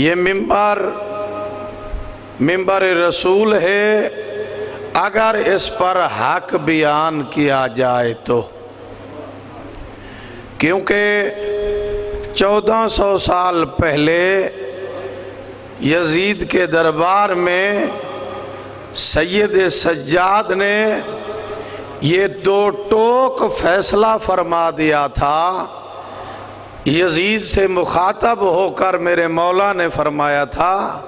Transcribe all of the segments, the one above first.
یہ منبر رسول ہے، اگر اس پر حق بیان کیا جائے تو، کیونکہ 1400 سال پہلے یزید کے دربار میں سید سجاد نے یہ دو ٹوک فیصلہ فرما دیا تھا۔ یزید سے مخاطب ہو کر میرے مولا نے فرمایا تھا،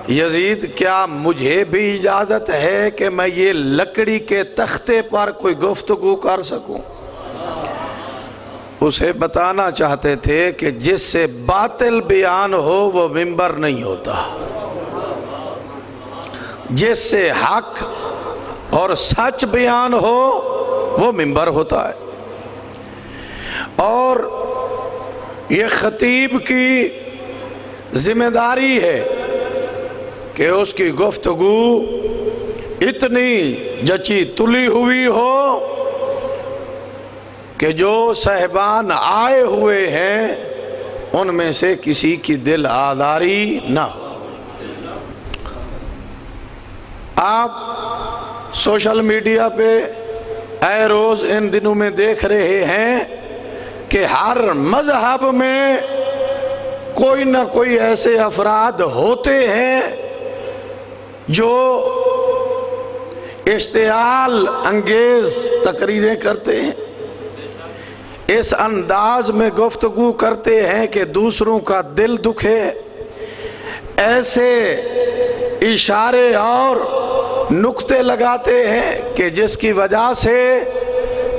یزید کیا مجھے بھی اجازت ہے کہ میں یہ لکڑی کے تختے پر کوئی گفتگو کر سکوں؟ اسے بتانا چاہتے تھے کہ جس سے باطل بیان ہو وہ منبر نہیں ہوتا، جس سے حق اور سچ بیان ہو وہ منبر ہوتا ہے۔ اور یہ خطیب کی ذمہ داری ہے کہ اس کی گفتگو اتنی جچی تلی ہوئی ہو کہ جو صاحبان آئے ہوئے ہیں ان میں سے کسی کی دل آزاری نہ ہو۔ آپ سوشل میڈیا پہ اے روز ان دنوں میں دیکھ رہے ہیں کہ ہر مذہب میں کوئی نہ کوئی ایسے افراد ہوتے ہیں جو اشتعال انگیز تقریریں کرتے ہیں، اس انداز میں گفتگو کرتے ہیں کہ دوسروں کا دل دکھے، ایسے اشارے اور نکتے لگاتے ہیں کہ جس کی وجہ سے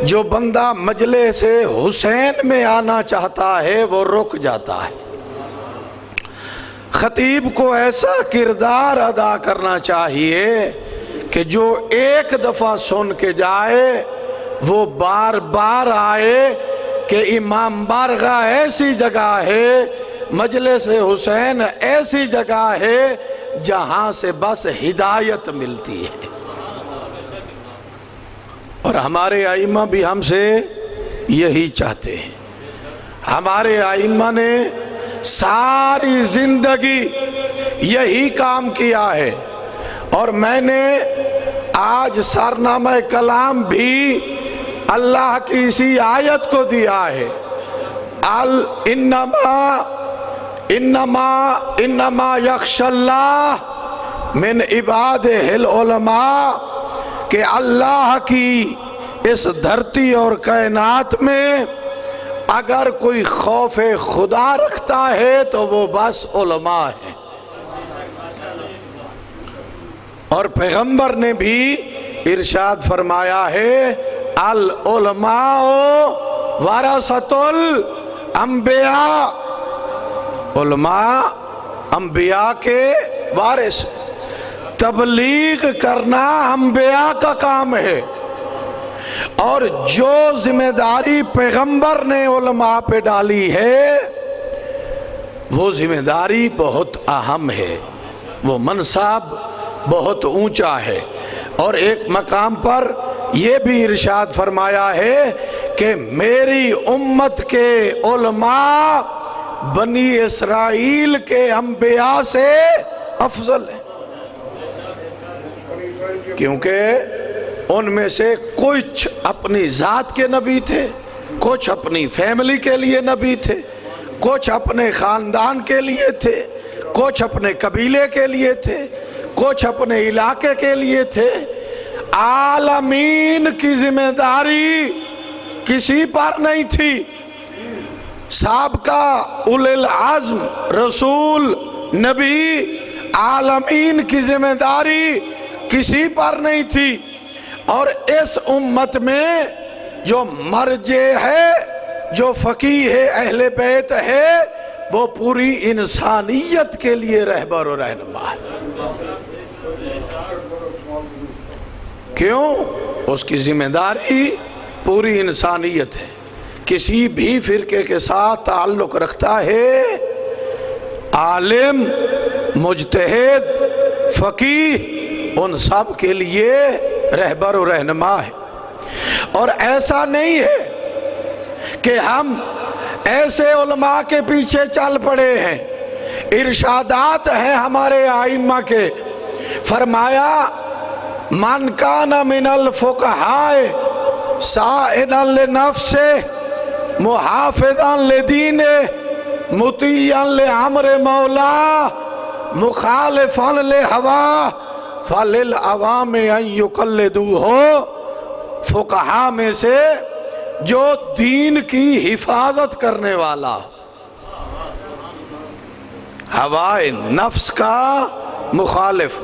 جو بندہ مجلس حسین میں آنا چاہتا ہے وہ رک جاتا ہے۔ خطیب کو ایسا کردار ادا کرنا چاہیے کہ جو ایک دفعہ سن کے جائے وہ بار بار آئے کہ امام بارگاہ ایسی جگہ ہے، مجلس حسین ایسی جگہ ہے جہاں سے بس ہدایت ملتی ہے۔ اور ہمارے ائمہ بھی ہم سے یہی چاہتے ہیں۔ ہمارے ائمہ نے ساری زندگی یہی کام کیا ہے، اور میں نے آج سرنامہ کلام بھی اللہ کی اسی آیت کو دیا ہے، انما یخشی اللہ من عبادہ العلماء، کہ اللہ کی اس دھرتی اور کائنات میں اگر کوئی خوف خدا رکھتا ہے تو وہ بس علماء ہے۔ اور پیغمبر نے بھی ارشاد فرمایا ہے، العلماء ورثۃ الانبیاء، علماء انبیاء کے وارث۔ تبلیغ کرنا انبیاء کا کام ہے، اور جو ذمہ داری پیغمبر نے علماء پہ ڈالی ہے وہ ذمہ داری بہت اہم ہے، وہ منصب بہت اونچا ہے۔ اور ایک مقام پر یہ بھی ارشاد فرمایا ہے کہ میری امت کے علماء بنی اسرائیل کے انبیاء سے افضل ہیں، کیونکہ ان میں سے کچھ اپنی ذات کے نبی تھے، کچھ اپنی فیملی کے لیے نبی تھے، کچھ اپنے خاندان کے لیے تھے، کچھ اپنے قبیلے کے لیے تھے، کچھ اپنے علاقے کے لیے تھے۔ عالمین کی ذمہ داری کسی پر نہیں تھی، سابقہ اولی العزم رسول نبی عالمین کی ذمہ داری کسی پر نہیں تھی۔ اور اس امت میں جو مرجع ہے، جو فقیہ اہل بیت ہے، وہ پوری انسانیت کے لیے رہبر و رہنما ہے۔ کیوں؟ اس کی ذمہ داری پوری انسانیت ہے۔ کسی بھی فرقے کے ساتھ تعلق رکھتا ہے، عالم، مجتہد، فقیہ، ان سب کے لیے رہبر و رہنما ہے۔ اور ایسا نہیں ہے کہ ہم ایسے علماء کے پیچھے چل پڑے ہیں، ارشادات ہیں ہمارے آئمہ کے، فرمایا من کان من الفقہائے سائلا لنفسہ محافظا لدینہ مطیعا لامر مولا مخالفا لہوا فللعوام ان یقلدوہ۔ فقہا میں سے جو دین کی حفاظت کرنے والا، ہوائے نفس کا مخالف،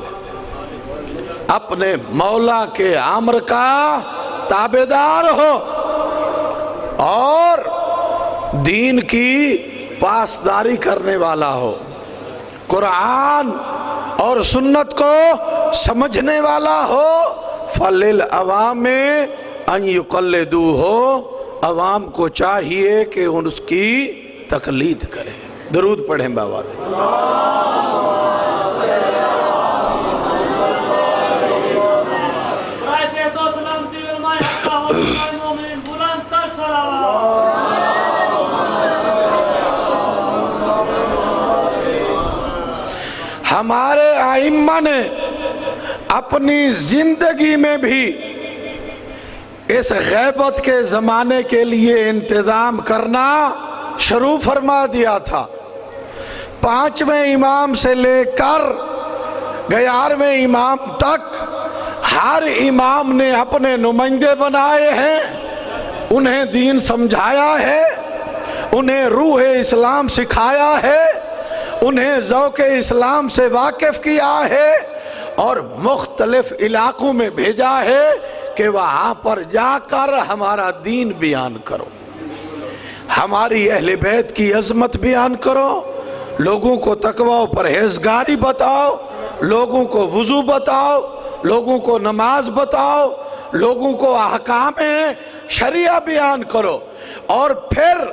اپنے مولا کے امر کا تابعدار ہو اور دین کی پاسداری کرنے والا ہو، قرآن اور سنت کو سمجھنے والا ہو، فَلِلْعَوَامِ أَن يُقَلِّدُوهُ، عوام کو چاہیے کہ اس کی تقلید کریں۔ درود پڑھیں بابا دے۔ ہمارے ائمہ نے اپنی زندگی میں بھی اس غیبت کے زمانے کے لیے انتظام کرنا شروع فرما دیا تھا۔ 5ویں امام سے لے کر 11ویں امام تک ہر امام نے اپنے نمائندے بنائے ہیں، انہیں دین سمجھایا ہے، انہیں روح اسلام سکھایا ہے، انہیں ذوق اسلام سے واقف کیا ہے اور مختلف علاقوں میں بھیجا ہے کہ وہاں پر جا کر ہمارا دین بیان کرو، ہماری اہل بیت کی عظمت بیان کرو، لوگوں کو تقوی و پرہیزگاری بتاؤ، لوگوں کو وضو بتاؤ، لوگوں کو نماز بتاؤ، لوگوں کو احکام شریعہ بیان کرو۔ اور پھر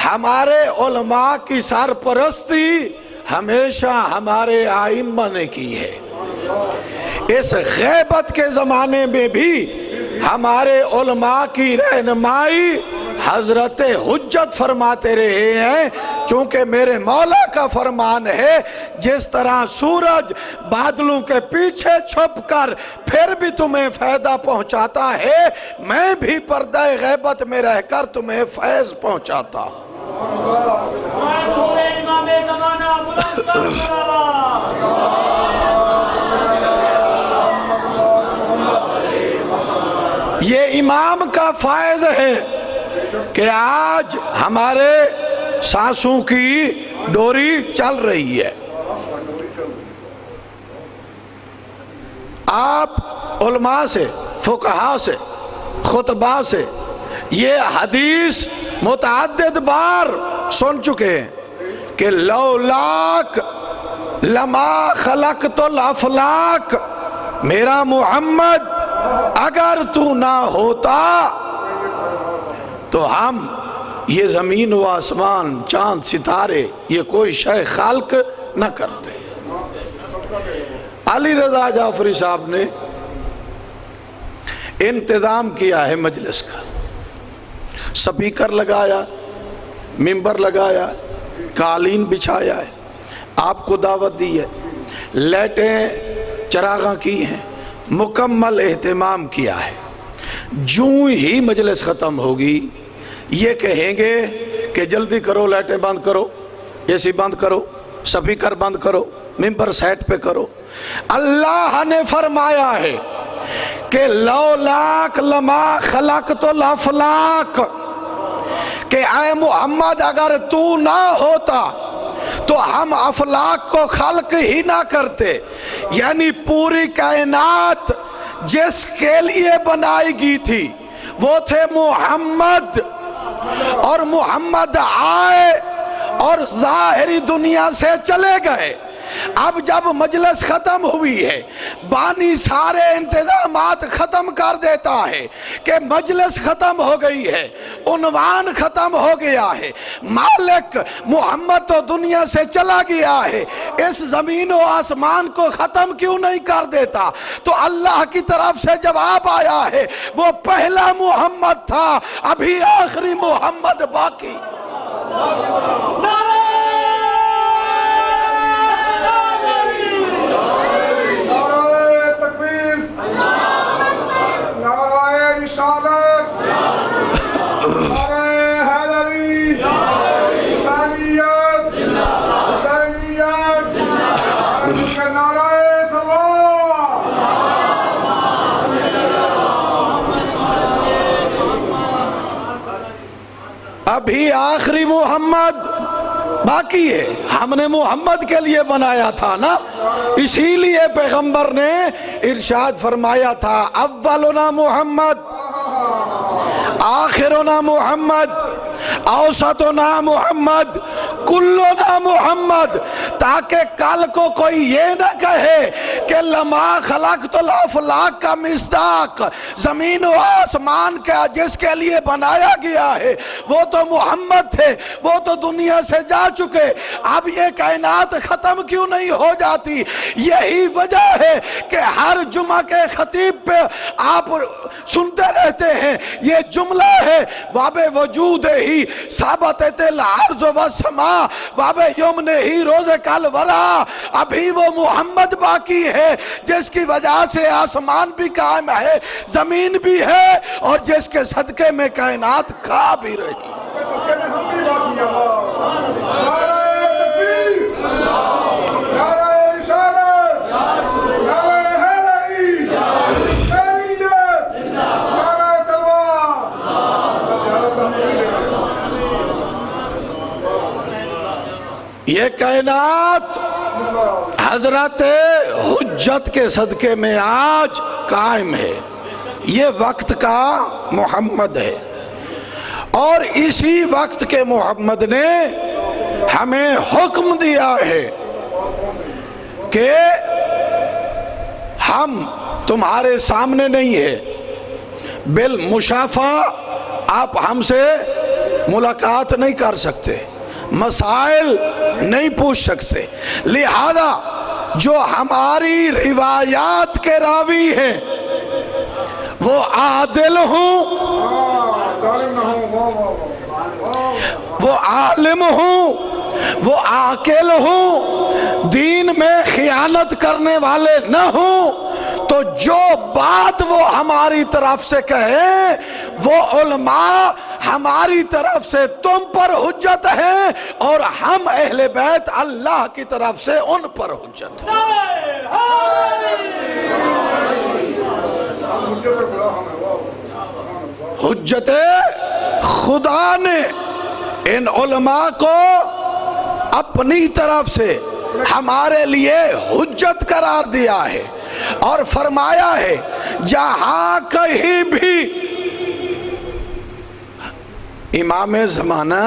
ہمارے علماء کی سرپرستی ہمیشہ ہمارے ائمہ نے کی ہے۔ اس غیبت کے زمانے میں بھی ہمارے علماء کی رہنمائی حضرت حجت فرماتے رہے ہیں، چونکہ میرے مولا کا فرمان ہے جس طرح سورج بادلوں کے پیچھے چھپ کر پھر بھی تمہیں فائدہ پہنچاتا ہے، میں بھی پردہ غیبت میں رہ کر تمہیں فیض پہنچاتا ہوں۔ یہ امام کا فائض ہے کہ آج ہمارے سانسوں کی ڈوری چل رہی ہے۔ آپ علماء سے، فقہاء سے، خطباء سے یہ حدیث متعدد بار سن چکے ہیں کہ لولاک لما خلقت الافلاک، میرا محمد اگر تو نہ ہوتا تو ہم یہ زمین و آسمان، چاند ستارے، یہ کوئی شے خالق نہ کرتے۔ علی رضا جعفری صاحب نے انتظام کیا ہے مجلس کا، سپیکر لگایا، ممبر لگایا، قالین بچھایا ہے، آپ کو دعوت دی ہے، لائٹیں چراغاں کی ہیں، مکمل اہتمام کیا ہے۔ جوں ہی مجلس ختم ہوگی یہ کہیں گے کہ جلدی کرو، لائٹیں بند کرو، اے سی بند کرو، سپیکر بند کرو، ممبر سیٹ پہ کرو۔ اللہ نے فرمایا ہے کہ لولاک لما خلقت الافلاک، کہ اے محمد اگر تو نہ ہوتا تو ہم افلاک کو خلق ہی نہ کرتے۔ یعنی پوری کائنات جس کے لیے بنائی گئی تھی وہ تھے محمد، اور محمد آئے اور ظاہری دنیا سے چلے گئے۔ اب جب مجلس ختم ہوئی ہے، بانی سارے انتظامات ختم کر دیتا ہے کہ مجلس ختم ہو گئی ہے، عنوان ختم ہو گیا ہے، مالک محمد تو دنیا سے چلا گیا ہے، اس زمین و آسمان کو ختم کیوں نہیں کر دیتا؟ تو اللہ کی طرف سے جواب آیا ہے وہ پہلا محمد تھا، ابھی آخری محمد باقی۔ ابھی آخری محمد باقی ہے. ہم نے محمد کے لیے بنایا تھا نا, اسی لیے پیغمبر نے ارشاد فرمایا تھا اولنا محمد, آخرنا محمد, اوسطنا محمد, کلنا محمد, تاکہ کل کو کوئی یہ نہ کہے کہ لما خلقت الافلاک کا مصداق, زمین و آسمان کا جس کے لیے بنایا گیا ہے وہ تو محمد تھے, وہ تو دنیا سے جا چکے, اب یہ کائنات ختم کیوں نہیں ہو جاتی. یہی وجہ ہے کہ ہر جمعہ کے خطیب پہ آپ سنتے رہتے ہیں یہ جملہ ہے واب وجود ہی ثابت الارض والسماء واب یمن ہی روز کل ورا. ابھی وہ محمد باقی ہے جس کی وجہ سے آسمان بھی قائم ہے, زمین بھی ہے, اور جس کے صدقے میں کائنات کھا بھی رہی. یہ کائنات حضرت حجت کے صدقے میں آج قائم ہے. یہ وقت کا محمد ہے, اور اسی وقت کے محمد نے ہمیں حکم دیا ہے کہ ہم تمہارے سامنے نہیں ہے, بالمشافہ آپ ہم سے ملاقات نہیں کر سکتے, مسائل نہیں پوچھ سکتے, لہذا جو ہماری روایات کے راوی ہیں وہ عادل ہوں, وہ عالم ہوں, وہ عاقل ہوں, دین میں خیانت کرنے والے نہ ہوں, تو جو بات وہ ہماری طرف سے کہیں وہ علماء ہماری طرف سے تم پر حجت ہے, اور ہم اہل بیت اللہ کی طرف سے ان پر حجت ہے. حجت خدا نے ان علماء کو اپنی طرف سے ہمارے لیے حجت قرار دیا ہے, اور فرمایا ہے جہاں کہیں بھی امام زمانہ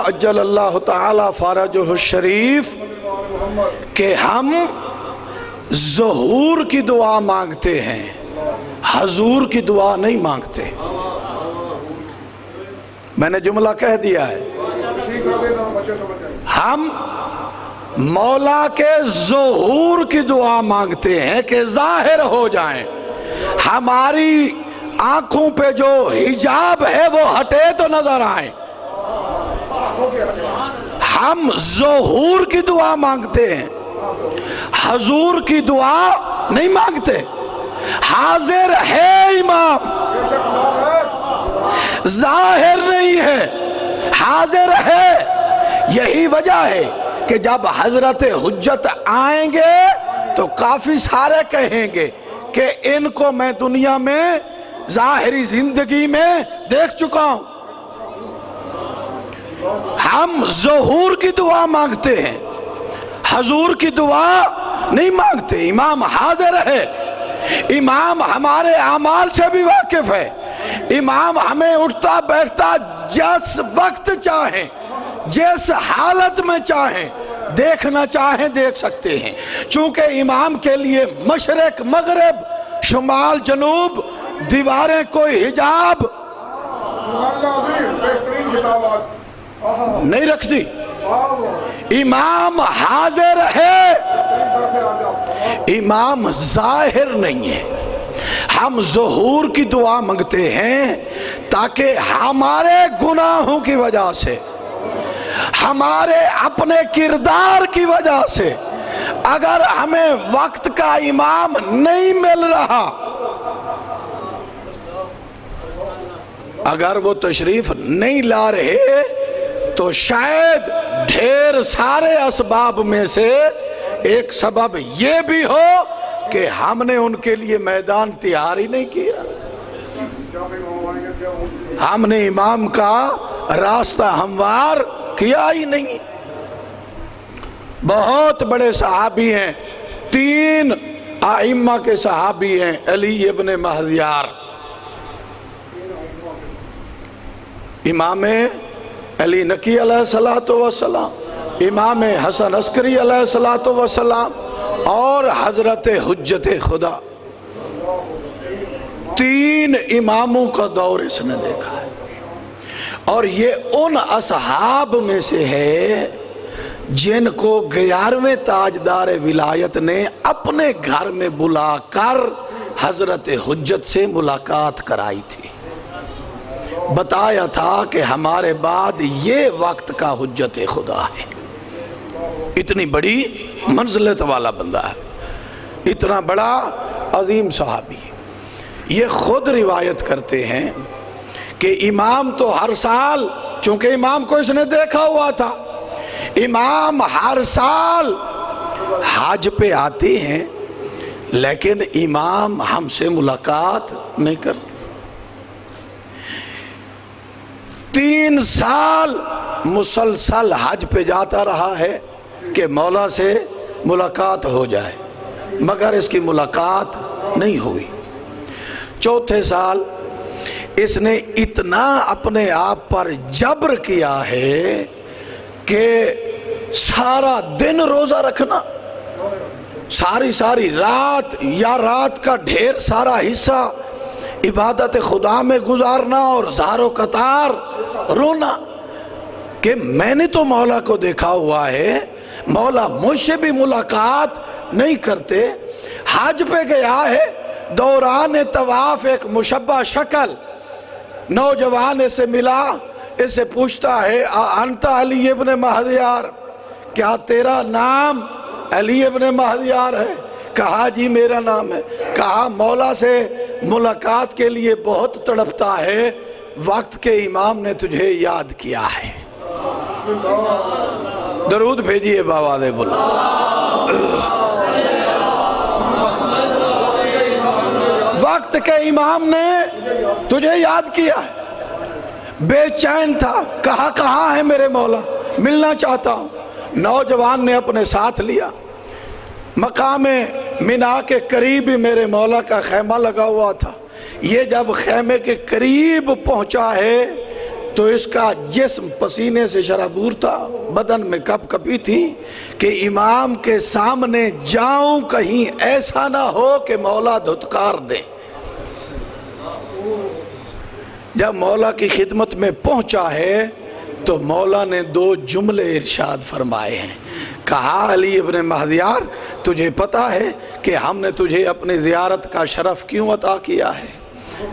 اجل اللہ تعالی فرجہ الشریف کہ ہم ظہور کی دعا مانگتے ہیں, حضور کی دعا نہیں مانگتے. میں نے جملہ کہہ دیا ہے, ہم مولا کے ظہور کی دعا مانگتے ہیں کہ ظاہر ہو جائیں, ہماری آنکھوں پہ جو حجاب ہے وہ ہٹے تو نظر آئیں. ہم ظہور کی دعا مانگتے ہیں, حضور کی دعا نہیں مانگتے. حاضر ہے امام, ظاہر نہیں ہے, حاضر ہے. یہی وجہ ہے کہ جب حضرت حجت آئیں گے تو کافی سارے کہیں گے کہ ان کو میں دنیا میں ظاہری زندگی میں دیکھ چکا ہوں. ہم ظہور کی دعا مانگتے ہیں, حضور کی دعا نہیں مانگتے. امام حاضر ہے, امام ہمارے اعمال سے بھی واقف ہے, امام ہمیں اٹھتا بیٹھتا جس وقت چاہیں جس حالت میں چاہیں دیکھنا چاہیں دیکھ سکتے ہیں. چونکہ امام کے لیے مشرق مغرب شمال جنوب دیواریں کوئی حجاب نہیں رکھتی. امام حاضر ہے, امام ظاہر نہیں ہے. ہم ظہور کی دعا مانگتے ہیں تاکہ ہمارے گناہوں کی وجہ سے, ہمارے اپنے کردار کی وجہ سے اگر ہمیں وقت کا امام نہیں مل رہا, اگر وہ تشریف نہیں لا رہے, تو شاید ڈھیر سارے اسباب میں سے ایک سبب یہ بھی ہو کہ ہم نے ان کے لیے میدان تیار ہی نہیں کیا، ہم نے امام کا راستہ ہموار کیا ہی نہیں۔ بہت بڑے صحابی ہیں، 3 ائمہ کے صحابی ہیں، علی ابن مہدیار، امام علی نقی علیہ السلام، امام حسن عسکری علیہ السلام اور حضرت حجت خدا، 3 اماموں کا دور اس نے دیکھا ہے۔ اور یہ ان اصحاب میں سے ہے جن کو 11ویں تاجدار ولایت نے اپنے گھر میں بلا کر حضرت حجت سے ملاقات کرائی تھی، بتایا تھا کہ ہمارے بعد یہ وقت کا حجت خدا ہے۔ اتنی بڑی منزلت والا بندہ ہے، اتنا بڑا عظیم صحابی۔ یہ خود روایت کرتے ہیں کہ امام تو ہر سال، چونکہ امام کو اس نے دیکھا ہوا تھا، امام ہر سال حج پہ آتے ہیں لیکن امام ہم سے ملاقات نہیں کرتے۔ 3 سال مسلسل حج پہ جاتا رہا ہے کہ مولا سے ملاقات ہو جائے، مگر اس کی ملاقات نہیں ہوئی۔ 4تھے سال اس نے اتنا اپنے آپ پر جبر کیا ہے کہ سارا دن روزہ رکھنا، ساری رات یا رات کا ڈھیر سارا حصہ عبادت خدا میں گزارنا اور زارو قطار رونا کہ میں نے تو مولا کو دیکھا ہوا ہے، مولا مجھ سے بھی ملاقات نہیں کرتے۔ حج پہ گیا ہے، دوران طواف ایک مشبہ شکل نوجوان سے ملا، اس سے پوچھتا ہے انت علی ابن مہدیار، کیا تیرا نام علی ابن مہدیار ہے؟ کہا جی میرا نام ہے۔ کہا مولا سے ملاقات کے لیے بہت تڑپتا ہے، وقت کے امام نے تجھے یاد کیا ہے۔ درود بھیجیے بابا دے بلا۔ وقت کے امام نے تجھے یاد کیا ہے، بے چین تھا، کہا کہاں ہے میرے مولا، ملنا چاہتا ہوں۔ نوجوان نے اپنے ساتھ لیا، مقام منا کے قریب ہی میرے مولا کا خیمہ لگا ہوا تھا۔ یہ جب خیمے کے قریب پہنچا ہے تو اس کا جسم پسینے سے شرابور تھا، بدن میں کپ کپی تھی کہ امام کے سامنے جاؤں کہیں ایسا نہ ہو کہ مولا دھتکار دے۔ جب مولا کی خدمت میں پہنچا ہے تو مولا نے 2 جملے ارشاد فرمائے ہیں۔ کہا علی ابن مہدیار تجھے پتہ ہے کہ ہم نے تجھے اپنی زیارت کا شرف کیوں عطا کیا ہے؟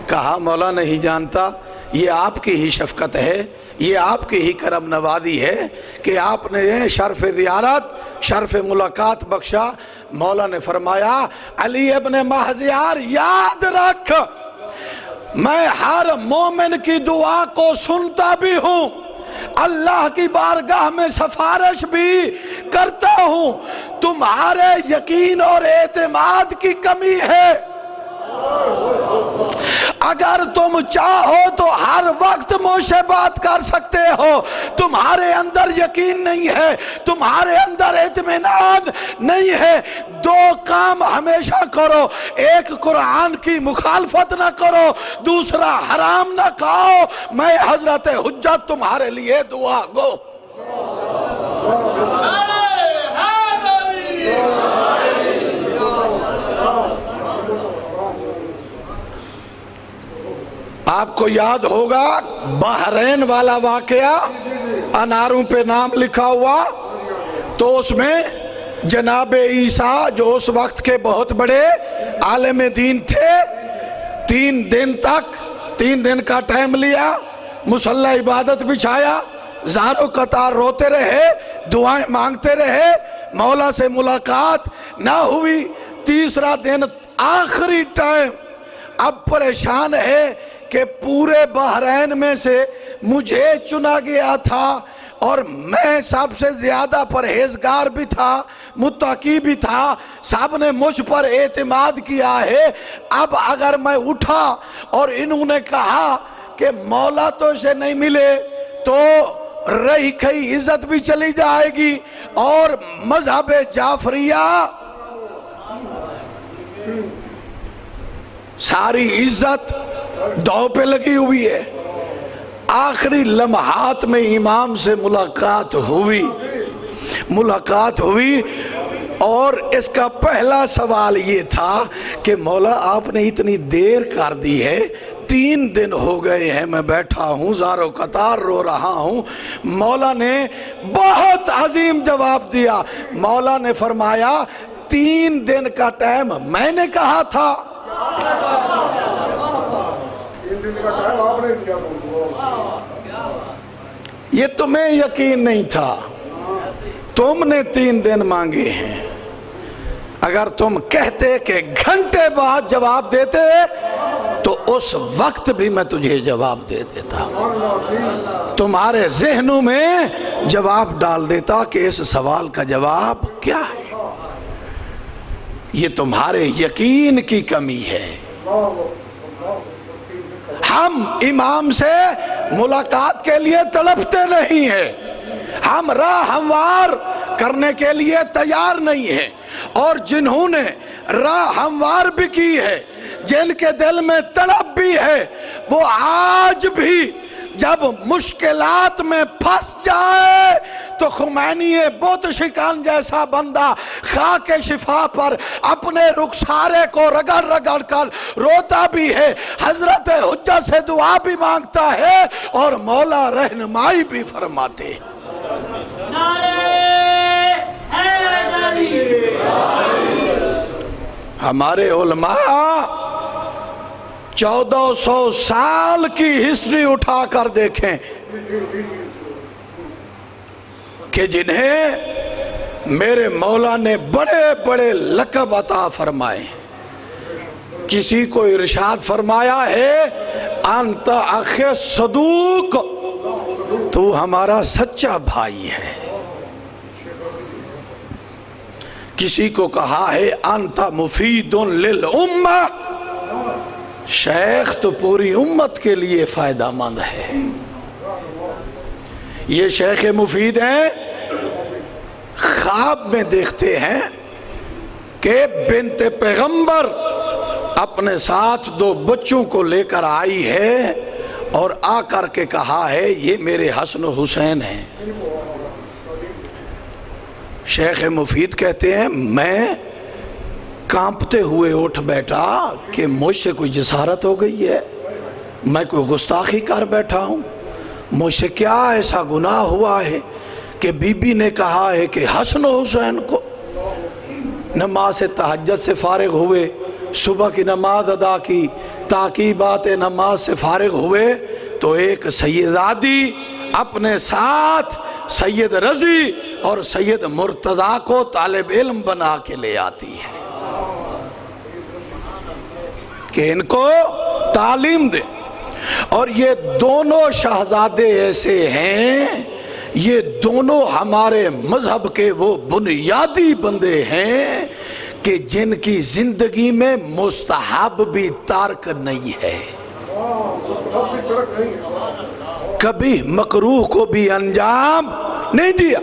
کہا مولا نہیں جانتا، یہ آپ کی ہی شفقت ہے، یہ آپ کی ہی کرم نوازی ہے کہ آپ نے شرف زیارت، شرف ملاقات بخشا۔ مولا نے فرمایا علی ابن مہدیار یاد رکھ، میں ہر مومن کی دعا کو سنتا بھی ہوں، اللہ کی بارگاہ میں سفارش بھی کرتا ہوں، تمہارے یقین اور اعتماد کی کمی ہے۔ اگر تم چاہو تو ہر وقت مجھ سے بات کر سکتے ہو، تمہارے اندر یقین نہیں ہے، تمہارے اندر اطمینان نہیں ہے، 2 کام ہمیشہ کرو، ایک قرآن کی مخالفت نہ کرو، دوسرا حرام نہ کھاؤ، میں حضرت حجت تمہارے لیے دعا گو۔ آپ کو یاد ہوگا بحرین والا واقعہ، اناروں پہ نام لکھا ہوا، تو اس میں جناب عیسیٰ جو اس وقت کے بہت بڑے عالم دین تھے، 3 دن کا ٹائم لیا، مصلی عبادت بچھایا، زارو قطار روتے رہے، دعائیں مانگتے رہے، مولا سے ملاقات نہ ہوئی۔ 3 دن آخری ٹائم، اب پریشان ہے کہ پورے بحرین میں سے مجھے چنا گیا تھا، اور میں سب سے زیادہ پرہیزگار بھی تھا، متقی بھی تھا، سب نے مجھ پر اعتماد کیا ہے۔ اب اگر میں اٹھا اور انہوں نے کہا کہ مولا تو سے نہیں ملے تو رہی کئی عزت بھی چلی جائے گی، اور مذہب جعفریہ ساری عزت دو پہ لگی ہوئی ہے۔ آخری لمحات میں امام سے ملاقات ہوئی اور اس کا پہلا سوال یہ تھا کہ مولا آپ نے اتنی دیر کر دی ہے، 3 دن ہو گئے ہیں میں بیٹھا ہوں، زارو قطار رو رہا ہوں۔ مولا نے بہت عظیم جواب دیا۔ مولا نے فرمایا 3 دن کا ٹائم میں نے کہا تھا، یہ تمہیں یقین نہیں تھا، تم نے 3 دن مانگے ہیں۔ اگر تم کہتے کہ گھنٹے بعد جواب دیتے تو اس وقت بھی میں تجھے جواب دے دیتا، تمہارے ذہنوں میں جواب ڈال دیتا کہ اس سوال کا جواب کیا ہے۔ یہ تمہارے یقین کی کمی ہے۔ ہم امام سے ملاقات کے لیے تڑپتے نہیں ہیں، ہم راہ ہموار کرنے کے لیے تیار نہیں ہیں، اور جنہوں نے راہ ہموار بھی کی ہے، جن کے دل میں تڑپ بھی ہے، وہ آج بھی جب مشکلات میں پھنس جائے تو خمینی بت شکن جیسا بندہ خاک شفا پر اپنے رخسارے کو رگڑ رگڑ کر روتا بھی ہے، حضرت حجت سے دعا بھی مانگتا ہے، اور مولا رہنمائی بھی فرماتے۔ ہمارے علماء 1400 سال کی ہسٹری اٹھا کر دیکھیں کہ جنہیں میرے مولا نے بڑے بڑے لقب عطا فرمائے، کسی کو ارشاد فرمایا ہے انت اخ صدوق، تو ہمارا سچا بھائی ہے۔ کسی کو کہا ہے انت مفید للامہ، شیخ تو پوری امت کے لیے فائدہ مند ہے۔ یہ شیخ مفید ہیں، خواب میں دیکھتے ہیں کہ بنت پیغمبر اپنے ساتھ 2 بچوں کو لے کر آئی ہے اور آ کر کے کہا ہے یہ میرے حسن و حسین ہیں۔ شیخ مفید کہتے ہیں میں کانپتے ہوئے اٹھ بیٹھا کہ مجھ سے کوئی جسارت ہو گئی ہے، میں کوئی گستاخی کر بیٹھا ہوں، مجھ سے کیا ایسا گناہ ہوا ہے کہ بی بی نے کہا ہے کہ حسن و حسین کو۔ نماز تہجد سے فارغ ہوئے، صبح کی نماز ادا کی، تعقیبات نماز سے فارغ ہوئے تو ایک سیدادی اپنے ساتھ سید رضی اور سید مرتضیٰ کو طالب علم بنا کے لے آتی ہے کہ ان کو تعلیم دے، اور یہ دونوں شہزادے ایسے ہیں، یہ دونوں ہمارے مذہب کے وہ بنیادی بندے ہیں کہ جن کی زندگی میں مستحب بھی ترک نہیں ہے، کبھی مکروہ کو بھی انجام نہیں دیا۔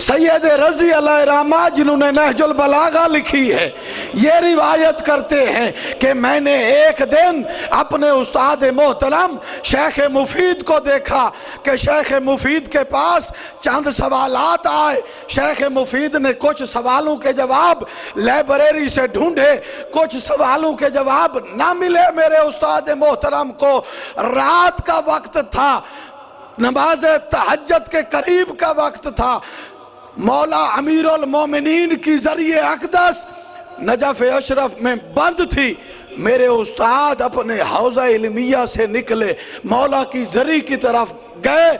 سید رضی علیہ رحمہ جنہوں نے نہج البلاغہ لکھی ہے، یہ روایت کرتے ہیں کہ میں نے ایک دن اپنے استاد محترم شیخ مفید کو دیکھا کہ شیخ مفید کے پاس چند سوالات آئے، شیخ مفید نے کچھ سوالوں کے جواب لائبریری سے ڈھونڈے، کچھ سوالوں کے جواب نہ ملے میرے استاد محترم کو، رات کا وقت تھا، نماز تہجد کے قریب کا وقت تھا، مولا امیر المومنین کی ذریعہ اقدس نجف اشرف میں بند تھی، میرے استاد اپنے حوضہ علمیہ سے نکلے، مولا کی ذریعہ کی طرف گئے،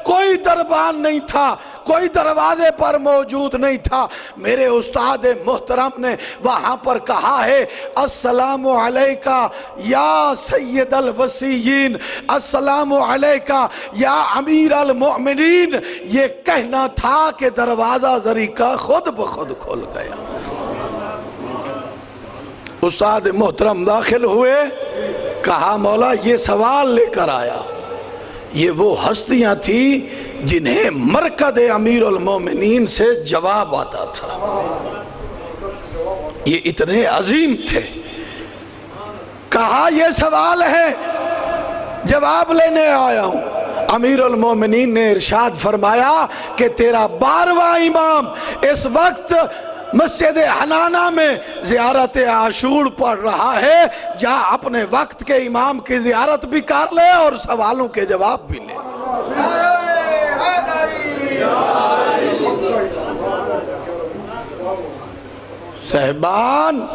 کوئی دربان نہیں تھا، کوئی دروازے پر موجود نہیں تھا، میرے استاد محترم نے وہاں پر کہا ہے السلام علیکہ یا سید الوصیین، السلام علیکہ یا امیر المؤمنین۔ یہ کہنا تھا کہ دروازہ ذریعہ خود بخود کھل گیا۔ استاد محترم داخل ہوئے، کہا مولا یہ سوال لے کر آیا۔ یہ وہ ہستیاں تھیں جنہیں مرکز امیر المومنین سے جواب آتا تھا، یہ اتنے عظیم تھے۔ کہا یہ سوال ہے، جواب لینے آیا ہوں۔ امیر المومنین نے ارشاد فرمایا کہ تیرا 12واں امام اس وقت مسجد حنانہ میں زیارت عاشور پڑھ رہا ہے، جا اپنے وقت کے امام کی زیارت بھی کر لے اور سوالوں کے جواب بھی لے۔ صاحبان،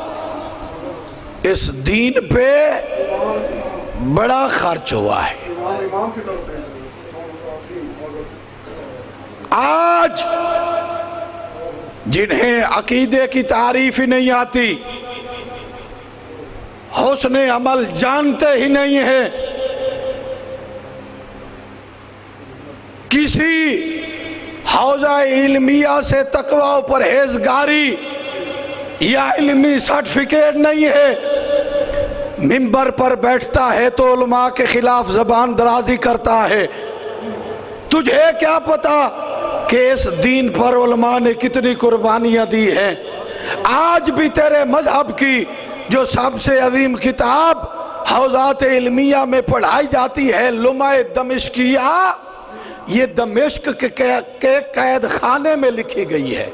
اس دین پہ بڑا خرچ ہوا ہے۔ آج جنہیں عقیدے کی تعریف ہی نہیں آتی، حسن عمل جانتے ہی نہیں ہیں، کسی حوزہ علمیہ سے تقوی و پرہیزگاری یا علمی سرٹیفکیٹ نہیں ہے، منبر پر بیٹھتا ہے تو علماء کے خلاف زبان درازی کرتا ہے۔ تجھے کیا پتا کہ اس دین پر علماء نے کتنی قربانیاں دی ہیں؟ آج بھی تیرے مذہب کی جو سب سے عظیم کتاب حوزات علمیہ میں پڑھائی جاتی ہے، لمع دمشقیہ، یہ دمشق کے قید خانے میں لکھی گئی ہے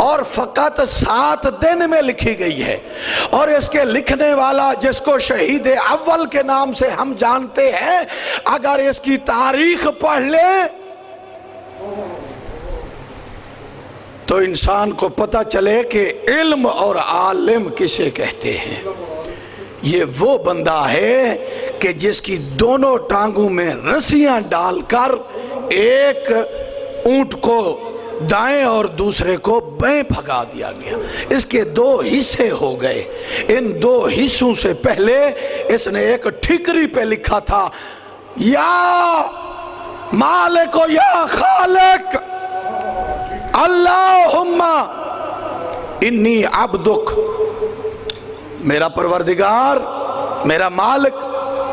اور فقط 7 دن میں لکھی گئی ہے، اور اس کے لکھنے والا جس کو شہید اول کے نام سے ہم جانتے ہیں، اگر اس کی تاریخ پڑھ لیں تو انسان کو پتہ چلے کہ علم اور عالم کسے کہتے ہیں۔ یہ وہ بندہ ہے کہ جس کی دونوں ٹانگوں میں رسیاں ڈال کر ایک اونٹ کو دائیں اور دوسرے کو بائیں بھگا دیا گیا، اس کے 2 حصے ہو گئے۔ ان 2 حصوں سے پہلے اس نے ایک ٹھیکری پہ لکھا تھا، یا مالک و یا خالق اللہم انی عبدک، میرا پروردگار، میرا مالک،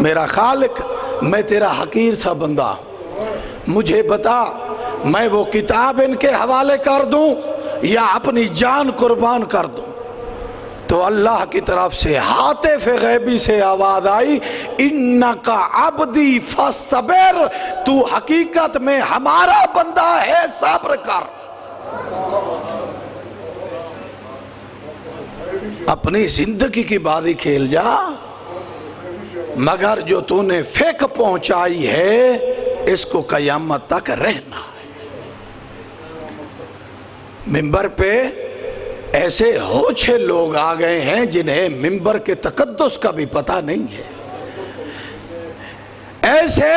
میرا خالق، میں تیرا حقیر سا بندہ ہوں، مجھے بتا میں وہ کتاب ان کے حوالے کر دوں یا اپنی جان قربان کر دوں؟ تو اللہ کی طرف سے ہاتف غیبی سے آواز آئی، انکا عبدی فصبر، تو حقیقت میں ہمارا بندہ ہے، صبر کر۔ اپنی زندگی کی بازی کھیل جا، مگر جو تو نے فکر پہنچائی ہے اس کو قیامت تک رہنا ہے۔ منبر پہ ایسے ہوچے لوگ آ گئے ہیں جنہیں منبر کے تقدس کا بھی پتہ نہیں ہے، ایسے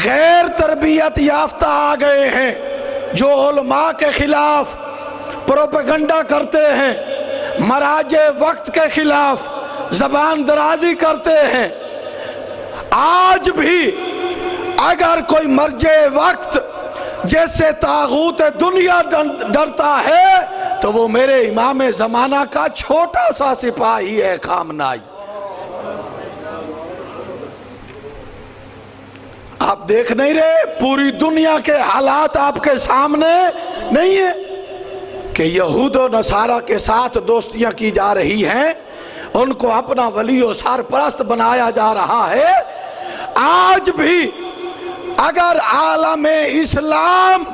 غیر تربیت یافتہ آ گئے ہیں جو علماء کے خلاف پروپیگنڈا کرتے ہیں، مراجع وقت کے خلاف زبان درازی کرتے ہیں۔ آج بھی اگر کوئی مرجع وقت جیسے طاغوت دنیا ڈرتا ہے تو وہ میرے امام زمانہ کا چھوٹا سا سپاہی ہے، خامنائی۔ آپ دیکھ نہیں رہے پوری دنیا کے حالات آپ کے سامنے نہیں ہے کہ یہود و نصارہ کے ساتھ دوستیاں کی جا رہی ہیں، ان کو اپنا ولی و سرپرست بنایا جا رہا ہے۔ آج بھی اگر عالم اسلام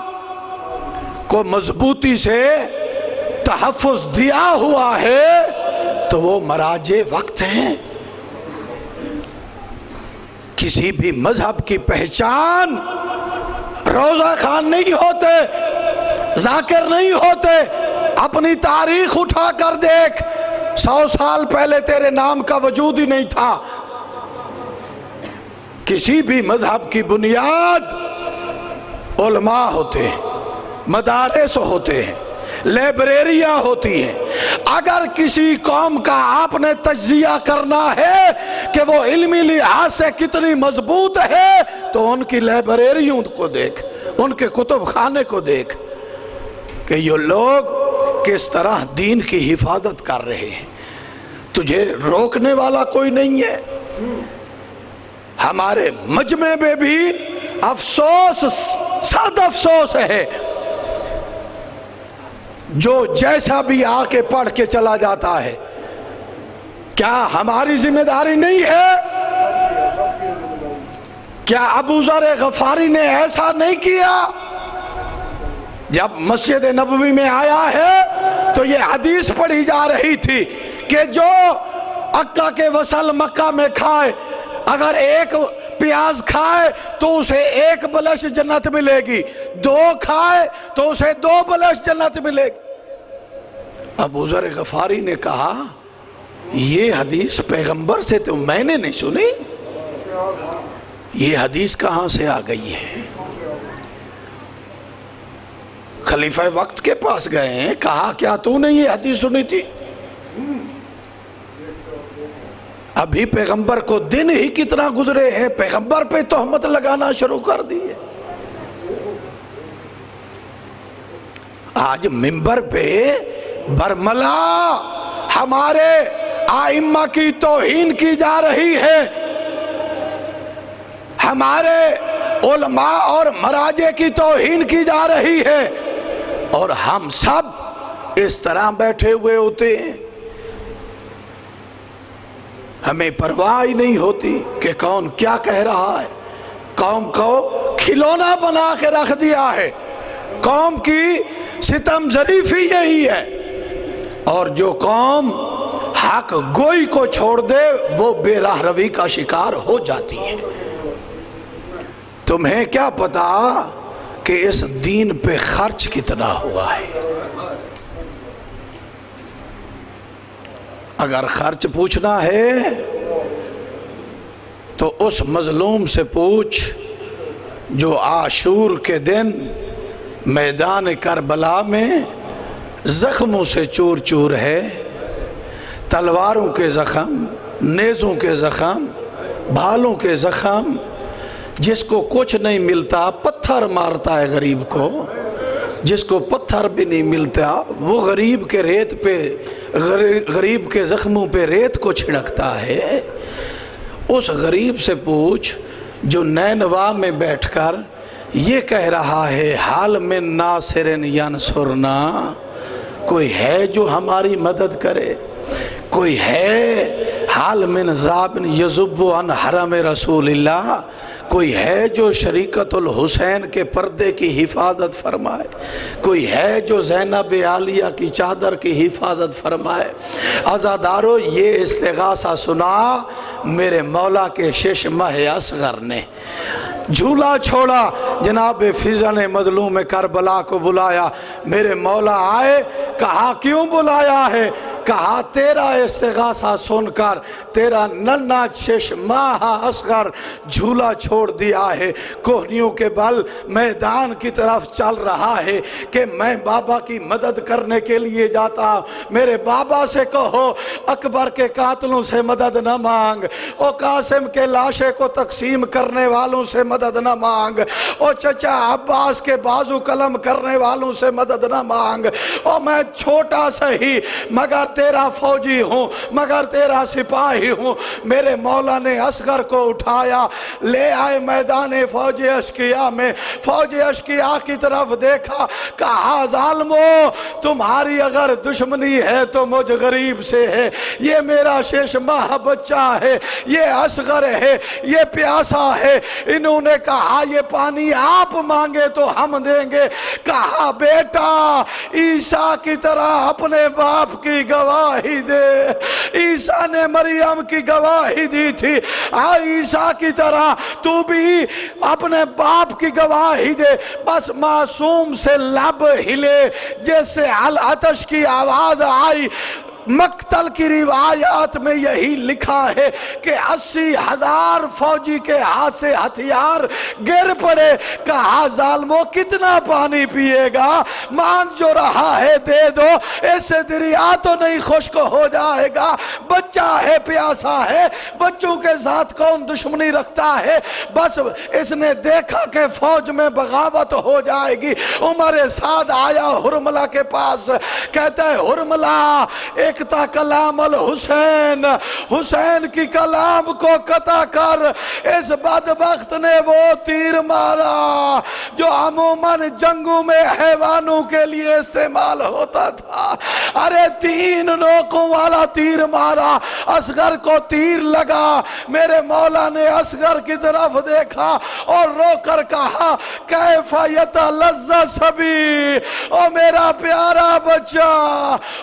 کو مضبوطی سے تحفظ دیا ہوا ہے تو وہ مراجع وقت ہیں۔ کسی بھی مذہب کی پہچان روزہ خوان نہیں ہوتے، ذاکر نہیں ہوتے۔ اپنی تاریخ اٹھا کر دیکھ، 100 سال پہلے تیرے نام کا وجود ہی نہیں تھا۔ کسی بھی مذہب کی بنیاد علماء ہوتے ہیں، مدارس ہوتے ہیں، لائبریریاں ہوتی ہیں۔ اگر کسی قوم کا آپ نے تجزیہ کرنا ہے کہ وہ علمی لحاظ سے کتنی مضبوط ہے تو ان کی لائبریریوں کو دیکھ، ان کے کتب خانے کو دیکھ کہ یہ لوگ کس طرح دین کی حفاظت کر رہے ہیں۔ تجھے روکنے والا کوئی نہیں ہے۔ ہمارے مجمع میں بھی افسوس، صد افسوس ہے، جو جیسا بھی آ کے پڑھ کے چلا جاتا ہے۔ کیا ہماری ذمہ داری نہیں ہے؟ کیا ابو ذر غفاری نے ایسا نہیں کیا؟ جب مسجد نبوی میں آیا ہے تو یہ حدیث پڑھی جا رہی تھی کہ جو عکا کے وصل مکہ میں کھائے، اگر ایک پیاز کھائے تو اسے ایک بلش جنت ملے گی، دو کھائے تو اسے دو بلش جنت ملے گی۔ ابو ذر غفاری نے کہا یہ حدیث پیغمبر سے تو میں نے نہیں سنی، یہ حدیث کہاں سے آ گئی ہے؟ خلیفہ وقت کے پاس گئے ہیں، کہا کیا تو نے یہ حدیث سنی تھی؟ ابھی پیغمبر کو دن ہی کتنا گزرے ہیں، پیغمبر پہ تہمت لگانا شروع کر دی ہے۔ آج منبر پہ برملا ہمارے ائمہ کی توہین کی جا رہی ہے، ہمارے علماء اور مراجع کی توہین کی جا رہی ہے، اور ہم سب اس طرح بیٹھے ہوئے ہوتے ہیں۔ ہمیں پرواہ ہی نہیں ہوتی کہ کون کیا کہہ رہا ہے۔ قوم کو کھلونا بنا کے رکھ دیا ہے، قوم کی ستم ظریفی یہی ہے، اور جو قوم حق گوئی کو چھوڑ دے وہ بے راہ روی کا شکار ہو جاتی ہے۔ تمہیں کیا پتا کہ اس دین پہ خرچ کتنا ہوا ہے؟ اگر خرچ پوچھنا ہے تو اس مظلوم سے پوچھ جو عاشور کے دن میدان کربلا میں زخموں سے چور چور ہے، تلواروں کے زخم، نیزوں کے زخم، بھالوں کے زخم، جس کو کچھ نہیں ملتا پتھر مارتا ہے غریب کو، جس کو پتھر بھی نہیں ملتا وہ غریب کے ریت پہ، غریب کے زخموں پہ ریت کو چھڑکتا ہے۔ اس غریب سے پوچھ جو نینوا میں بیٹھ کر یہ کہہ رہا ہے حال من ناصر ینصرنا، کوئی ہے جو ہماری مدد کرے؟ کوئی ہے حال من ذابن یذب عن حرم رسول اللہ؟ کوئی ہے جو شریکت الحسین کے پردے کی حفاظت فرمائے؟ کوئی ہے جو زینب عالیہ کی چادر کی حفاظت فرمائے؟ عزادارو، یہ استغاثہ سنا میرے مولا کے شش ماہ اصغر نے، جھولا چھوڑا، جناب فضل مظلوم کربلا کو بلایا، میرے مولا آئے، کہا کیوں بلایا ہے؟ کہا تیرا استغاثہ سن کر تیرا ننھا شش ماہ اصغر جھولا چھوڑ دیا ہے، کوہنیوں کے بل میدان کی طرف چل رہا ہے کہ میں بابا کی مدد کرنے کے لیے جاتا ہوں۔ میرے بابا سے کہو اکبر کے قاتلوں سے مدد نہ مانگ، او قاسم کے لاشے کو تقسیم کرنے والوں سے مدد نہ مانگ، او چچا عباس کے بازو قلم کرنے والوں سے مدد نہ مانگ، او میں چھوٹا سہی مگر تیرا فوجی ہوں، مگر تیرا سپاہی ہوں۔ میرے مولا نے اصغر کو اٹھایا، لے آئے میدان فوج اشقیاء میں، فوج اشقیاء کی طرف دیکھا، کہا ظالمو تمہاری اگر دشمنی ہے تو مجھ غریب سے ہے، یہ میرا شش ماہ بچہ ہے، یہ اصغر ہے، یہ پیاسا ہے۔ انہوں نے کہا یہ پانی آپ مانگے تو ہم دیں گے۔ کہا بیٹا عیسیٰ کی طرح اپنے باپ کی گواہی دے، عیسیٰ نے مریم کی گواہی دی تھی، عیسیٰ کی طرح تو بھی اپنے باپ کی گواہی دے۔ بس معصوم سے لب ہلے، جیسے العطش کی آواز آئی، مقتل کی روایات میں یہی لکھا ہے کہ 80,000 فوجی کے ہاتھ سے ہتھیار گر پڑے. کہا ظالمو کتنا پانی پیے گا؟ مانگ جو رہا ہے دے دو، ایسے دریا تو نہیں خشک ہو جائے گا. بچہ ہے پیاسا ہے، بچوں کے ساتھ کون دشمنی رکھتا ہے؟ بس اس نے دیکھا کہ فوج میں بغاوت ہو جائے گی. عمر سعد آیا حرملہ کے پاس، کہتا ہے حرملہ اقطع کلام الحسین، حسین کی کلام کو قطع کر. اس بدبخت نے وہ تیر مارا جو عموماً جنگوں میں حیوانوں کے لیے استعمال ہوتا تھا. ارے 3 نوکوں والا تیر مارا، اصغر کو تیر لگا. میرے مولا نے اصغر کی طرف دیکھا اور رو کر کہا کیف یتلذذ صبی، او میرا پیارا بچہ،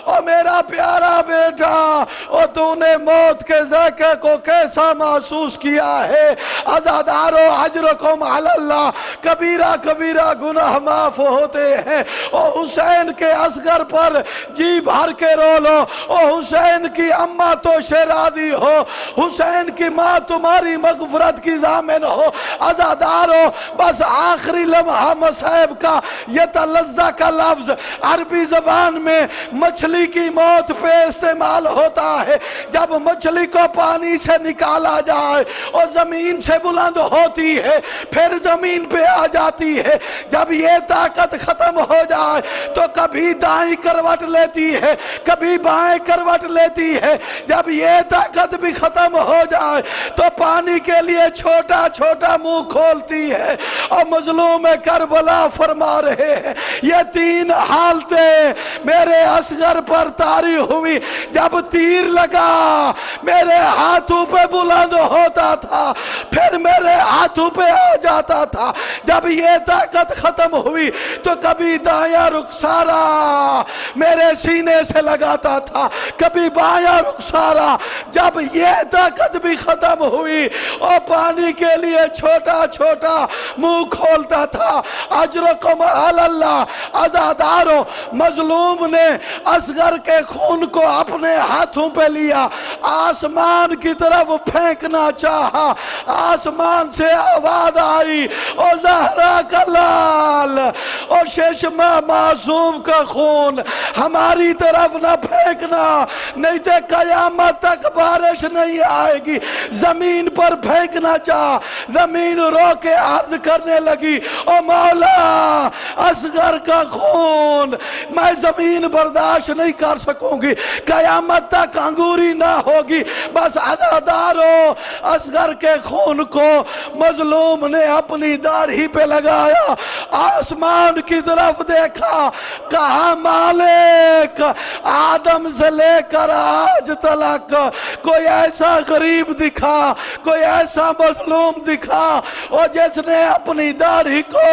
او میرا پیارا بیٹا، او تو نے موت کے ذائقے کو کیسا محسوس کیا ہے؟ عزادارو اجرکم علی اللہ، کبیرہ کبیرہ گناہ معاف ہوتے ہیں. او حسین کے اصغر پر جی بھر کے رو لو. او حسین کی اماں تو شیرازی ہو، حسین کی ماں تمہاری مغفرت کی ضامن ہو. عزادارو بس آخری لمحہ مصائب کا یتلذذ کا لفظ عربی زبان میں مچھلی کی موت پہ استعمال ہوتا ہے. جب مچھلی کو پانی سے نکالا جائے اور زمین سے بلند ہوتی ہے پھر زمین پہ آ جاتی ہے، جب یہ طاقت ختم ہو جائے تو کبھی دائیں کروٹ لیتی ہے کبھی بائیں کروٹ لیتی ہے. جب یہ طاقت بھی ختم ہو جائے تو پانی کے لیے چھوٹا چھوٹا منہ کھولتی ہے. اور مظلوم کربلا فرما رہے ہیں یہ 3 حالتیں میرے اصغر پر طاری ہوئی. جب تیر لگا میرے ہاتھوں پہ بلند ہوتا تھا پھر میرے ہاتھوں پہ آ جاتا تھا. جب یہ طاقت ختم ہوئی تو کبھی دایاں رخسارا میرے سینے سے لگاتا تھا کبھی بایاں رخسارا. جب یہ طاقت بھی ختم ہوئی اور پانی کے لیے چھوٹا چھوٹا منہ کھولتا تھا. اجرکم علی اللہ. عزادارو مظلوم نے اصغر کے خون کو اپنے ہاتھوں پہ لیا، آسمان کی طرف پھینکنا چاہا. آسمان سے آواز آئی او زہرا کا لال، او ششمہ معصوم کا خون ہماری طرف نہ پھینکنا نہیں تو قیامت تک بارش نہیں آئے گی. زمین پر پھینکنا چاہ. زمین رو کے عرض کرنے لگی او مولا اصغر کا خون میں زمین برداشت نہیں کر سکوں گی، قیامت تک انگوری نہ ہوگی. بس عزادارو اصغر کے خون کو مظلوم نے اپنی داڑھی پہ لگایا، آسمان کی طرف دیکھا، کہا مالک آدم سے لے کر آج تلک کوئی ایسا غریب دکھا، کوئی ایسا مظلوم دکھا اور جس نے اپنی داڑھی کو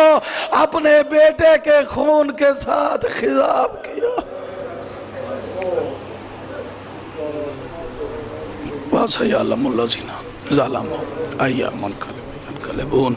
اپنے بیٹے کے خون کے ساتھ خضاب کیا. وَسَيَعْلَمُ الَّذِينَ ظَلَمُوا أَيَّ مُنْقَلِبٍ يَنْقَلِبُونَ.